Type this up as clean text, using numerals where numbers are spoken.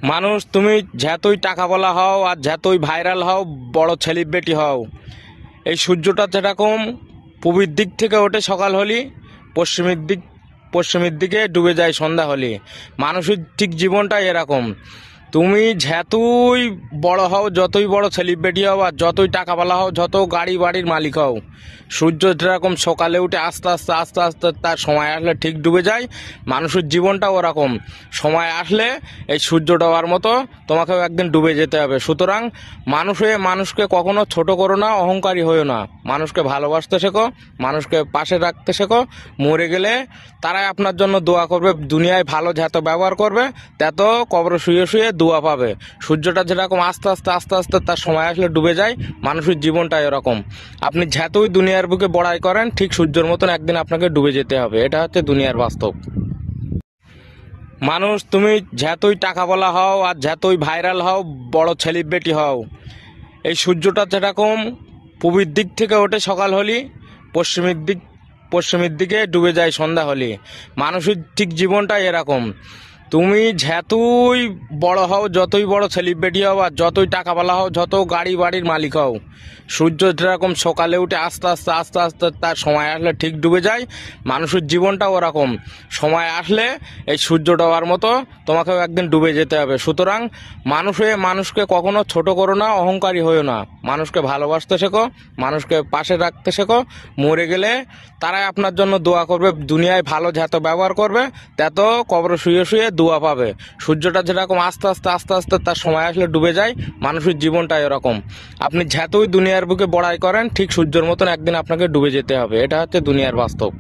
মানুষ তুমি যতই টাকা বলা হও আর যতই ভাইরাল হও, বড় সেলিব্রিটি হও, এই সূর্যটা যেরকম পূবের দিক থেকে ওঠে সকাল হলে, পশ্চিমের দিকে ডুবে যায় সন্ধ্যা হলে। মানুষের ঠিক জীবনটা এরকম। তুমি যতই বড় হও, যতই বড় সেলিব্রিটি হও আর যতই টাকাওয়ালা হও, যত গাড়ি বাড়ির মালিক হও, সূর্য যেরকম সকালে উঠে আস্তে আস্তে আস্তে আস্তে তার সময় আসলে ঠিক ডুবে যায়, মানুষের জীবনটাও ওরকম। সময় আসলে এই সূর্য ডোবার মতো তোমাকেও একদিন ডুবে যেতে হবে। সুতরাং মানুষকে কখনো ছোট করো না, অহংকারী হইও না। মানুষকে ভালোবাসতে শেখো, মানুষকে পাশে রাখতে শেখো। মরে গেলে তারাই আপনার জন্য দোয়া করবে। দুনিয়ায় ভালো যত ব্যবহার করবে তত কবরে শুয়ে শুয়ে দোয়া পাবে। সূর্যটা যেরকম আস্তে আস্তে আস্তে আস্তে তার সময় আসলে ডুবে যায়, মানুষের জীবনটা এরকম। আপনি যতই দুনিয়ার বুকে বড়াই করেন, ঠিক সূর্যের মতন একদিন আপনাকে ডুবে যেতে হবে। এটা হচ্ছে দুনিয়ার বাস্তব। মানুষ তুমি যতই টাকা বলা হও আর যতই ভাইরাল হও, বড় সেলিব্রিটি হও, এই সূর্যটা যেরকম পূবের দিক থেকে ওঠে সকাল হলে, পশ্চিমের দিকে ডুবে যায় সন্ধ্যা হলে। মানুষের ঠিক জীবনটা এরকম। তুমি যতই বড় হও, যতই বড় সেলিব্রিটি হও আর যতই টাকাওয়ালা হও, যত গাড়ি বাড়ির মালিক হও, সূর্য যেরকম সকালে উঠে আস্তে আস্তে আস্তে আস্তে তার সময় আসলে ঠিক ডুবে যায়, মানুষের জীবনটাও ওরকম। সময় আসলে এই সূর্য ডোবার মতো তোমাকেও একদিন ডুবে যেতে হবে। সুতরাং মানুষকে কখনো ছোট করো না, অহংকারী হইও না। মানুষকে ভালোবাসতে শেখো, মানুষকে পাশে রাখতে শেখো। মরে গেলে তারাই আপনার জন্য দোয়া করবে। দুনিয়ায় ভালো যত ব্যবহার করবে তত কবরে শুয়ে শুয়ে দোয়া পাবে। সূর্যটা যেরকম আস্তে আস্তে আস্তে আস্তে তার সময় আসলে ডুবে যায়, মানুষের জীবনটা এরকম। আপনি যতই দুনিয়ার বুকে বড়াই করেন, ঠিক সূর্যের মতন একদিন আপনাকে ডুবে যেতে হবে। এটা হচ্ছে দুনিয়ার বাস্তব।